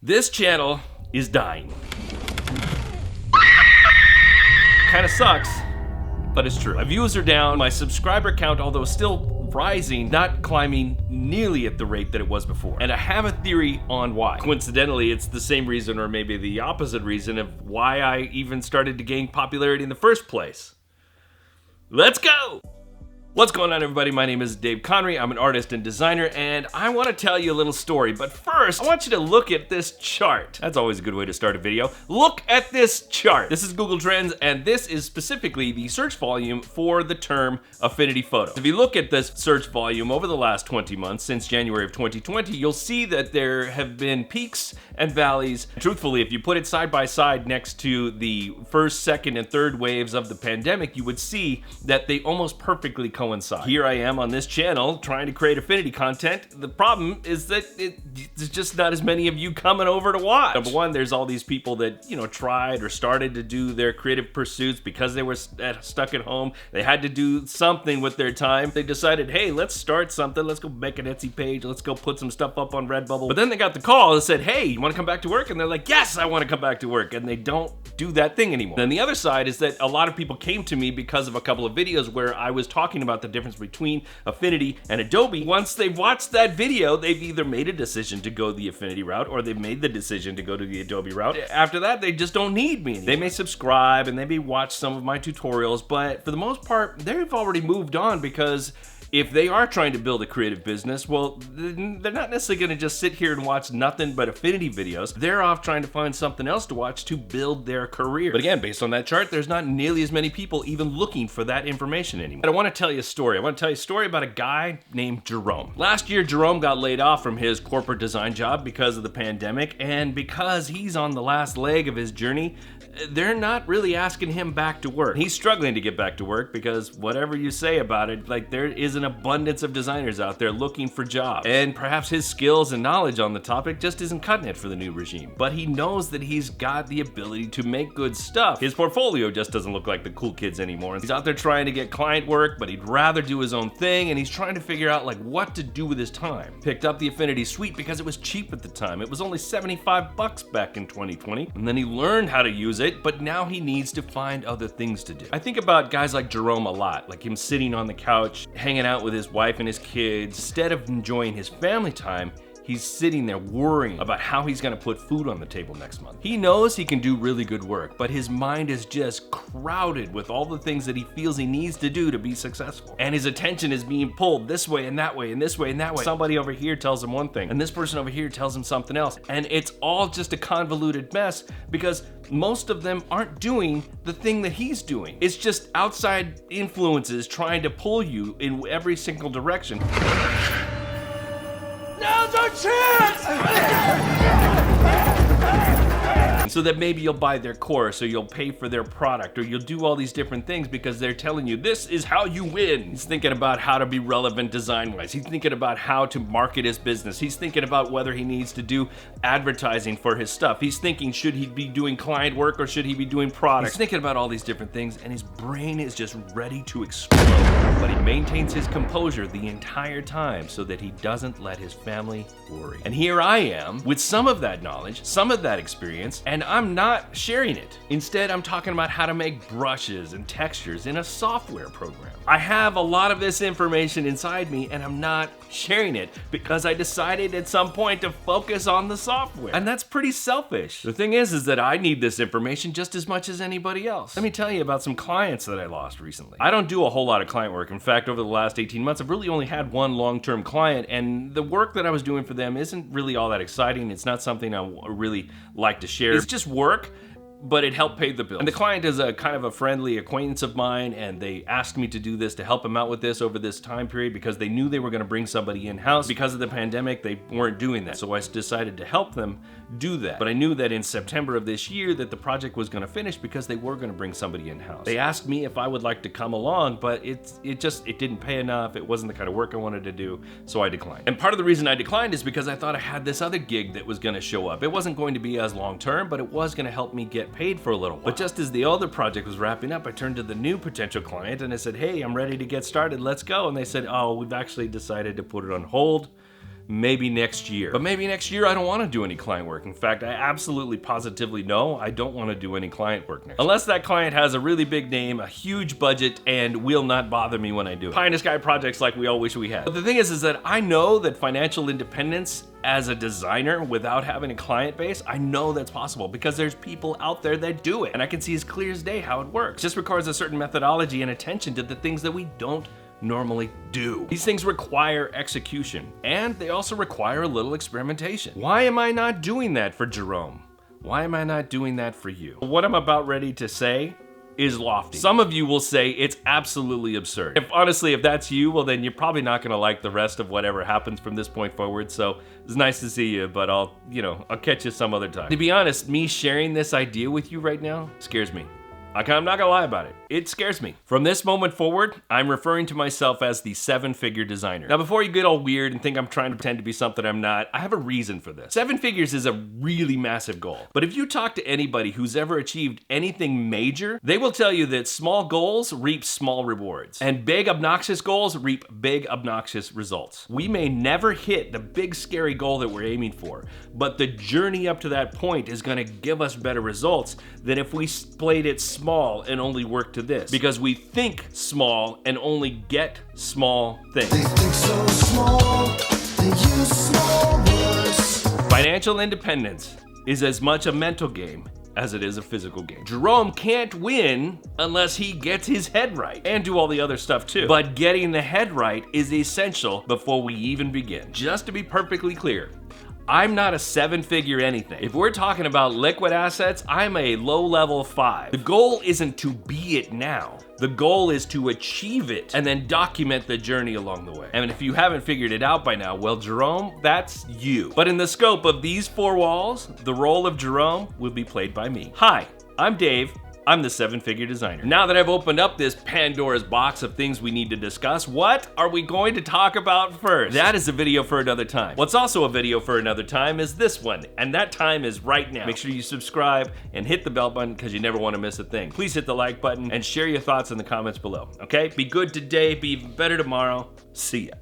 This channel is dying. Kinda sucks, but it's true. My views are down, my subscriber count, although still rising, not climbing nearly at the rate that it was before. And I have a theory on why. Coincidentally, it's the same reason, or maybe the opposite reason, of why I even started to gain popularity in the first place. Let's go! What's going on, everybody? My name is Dave Connery. I'm an artist and designer, and I want to tell you a little story. But first, I want you to look at this chart. That's always a good way to start a video. Look at this chart. This is Google Trends, and this is specifically the search volume for the term Affinity photo. If you look at this search volume over the last 20 months, since January of 2020, you'll see that there have been peaks and valleys. Truthfully, if you put it side by side next to the first, second, and third waves of the pandemic, you would see that they almost perfectly coincide. Here I am on this channel trying to create Affinity content. The problem is that there's just not as many of you coming over to watch. Number one, there's all these people that, tried or started to do their creative pursuits because they were stuck at home. They had to do something with their time. They decided, hey, let's start something. Let's go make an Etsy page. Let's go put some stuff up on Redbubble. But then they got the call that said, hey, you want to come back to work? And they're like, yes, I want to come back to work. And they don't do that thing anymore. Then the other side is that a lot of people came to me because of a couple of videos where I was talking about the difference between Affinity and Adobe. Once they've watched that video, they've either made a decision to go the Affinity route or they've made the decision to go to the Adobe route. After that, they just don't need me anymore. They may subscribe and they may watch some of my tutorials, but for the most part, they've already moved on, because if they are trying to build a creative business, well, they're not necessarily gonna just sit here and watch nothing but Affinity videos. They're off trying to find something else to watch to build their career. But again, based on that chart, there's not nearly as many people even looking for that information anymore. But I wanna tell you a story. I wanna tell you a story about a guy named Jerome. Last year, Jerome got laid off from his corporate design job because of the pandemic, and because he's on the last leg of his journey, they're not really asking him back to work. He's struggling to get back to work because whatever you say about it, there is an abundance of designers out there looking for jobs. And perhaps his skills and knowledge on the topic just isn't cutting it for the new regime. But he knows that he's got the ability to make good stuff. His portfolio just doesn't look like the cool kids anymore. He's out there trying to get client work, but he'd rather do his own thing, and he's trying to figure out what to do with his time. Picked up the Affinity suite because it was cheap at the time. It was only 75 bucks back in 2020. And then he learned how to use it, but now he needs to find other things to do. I think about guys like Jerome a lot, like him sitting on the couch, hanging out with his wife and his kids. Instead of enjoying his family time, he's sitting there worrying about how he's gonna put food on the table next month. He knows he can do really good work, but his mind is just crowded with all the things that he feels he needs to do to be successful. And his attention is being pulled this way and that way and this way and that way. Somebody over here tells him one thing, and this person over here tells him something else. And it's all just a convoluted mess because most of them aren't doing the thing that he's doing. It's just outside influences trying to pull you in every single direction. Now's our chance! So that maybe you'll buy their course, or you'll pay for their product, or you'll do all these different things because they're telling you this is how you win. He's thinking about how to be relevant design-wise. He's thinking about how to market his business. He's thinking about whether he needs to do advertising for his stuff. He's thinking, should he be doing client work or should he be doing products? He's thinking about all these different things, and his brain is just ready to explode. But he maintains his composure the entire time so that he doesn't let his family worry. And here I am with some of that knowledge, some of that experience, and I'm not sharing it. Instead, I'm talking about how to make brushes and textures in a software program. I have a lot of this information inside me, and I'm not sharing it because I decided at some point to focus on the software. And that's pretty selfish. The thing is that I need this information just as much as anybody else. Let me tell you about some clients that I lost recently. I don't do a whole lot of client work. In fact, over the last 18 months, I've really only had one long-term client, and the work that I was doing for them isn't really all that exciting. It's not something I really like to share. It's just work, but it helped pay the bill. And the client is a kind of a friendly acquaintance of mine, and they asked me to do this to help them out with this over this time period because they knew they were gonna bring somebody in-house. Because of the pandemic, they weren't doing that. So I decided to help them do that. But I knew that in September of this year that the project was gonna finish because they were gonna bring somebody in-house. They asked me if I would like to come along, but it didn't pay enough. It wasn't the kind of work I wanted to do, so I declined. And part of the reason I declined is because I thought I had this other gig that was gonna show up. It wasn't going to be as long-term, but it was gonna help me get paid for a little while. But just as the other project was wrapping up, I turned to the new potential client and I said, hey, I'm ready to get started, let's go. And they said, oh, we've actually decided to put it on hold maybe next year. But maybe next year I don't want to do any client work. In fact, I absolutely positively know I don't want to do any client work next year. Unless that client has a really big name, a huge budget, and will not bother me when I do it. Pie in the sky projects like we all wish we had. But the thing is that I know that financial independence as a designer without having a client base, I know that's possible because there's people out there that do it. And I can see as clear as day how it works. It just requires a certain methodology and attention to the things that we don't normally do. These things require execution, and they also require a little experimentation. Why am I not doing that for Jerome? Why am I not doing that for you? What I'm about ready to say is lofty. Some of you will say it's absolutely absurd. If that's you, well then you're probably not gonna like the rest of whatever happens from this point forward, so it's nice to see you, but I'll catch you some other time. To be honest, me sharing this idea with you right now scares me. I'm not gonna lie about it. It scares me. From this moment forward, I'm referring to myself as the 7-figure designer. Now, before you get all weird and think I'm trying to pretend to be something I'm not, I have a reason for this. 7 figures is a really massive goal. But if you talk to anybody who's ever achieved anything major, they will tell you that small goals reap small rewards. And big, obnoxious goals reap big, obnoxious results. We may never hit the big, scary goal that we're aiming for, but the journey up to that point is gonna give us better results than if we played it small and only work to this, because we think small and only get small things. They think so small, they use small words. Financial independence is as much a mental game as it is a physical game. Jerome can't win unless he gets his head right and do all the other stuff too. But getting the head right is essential before we even begin. Just to be perfectly clear, I'm not a 7-figure anything. If we're talking about liquid assets, I'm a low-level 5. The goal isn't to be it now. The goal is to achieve it and then document the journey along the way. And if you haven't figured it out by now, well, Jerome, that's you. But in the scope of these 4 walls, the role of Jerome will be played by me. Hi, I'm Dave. I'm the 7-figure designer. Now that I've opened up this Pandora's box of things we need to discuss, what are we going to talk about first? That is a video for another time. What's also a video for another time is this one, and that time is right now. Make sure you subscribe and hit the bell button because you never want to miss a thing. Please hit the like button and share your thoughts in the comments below, okay? Be good today, be even better tomorrow. See ya.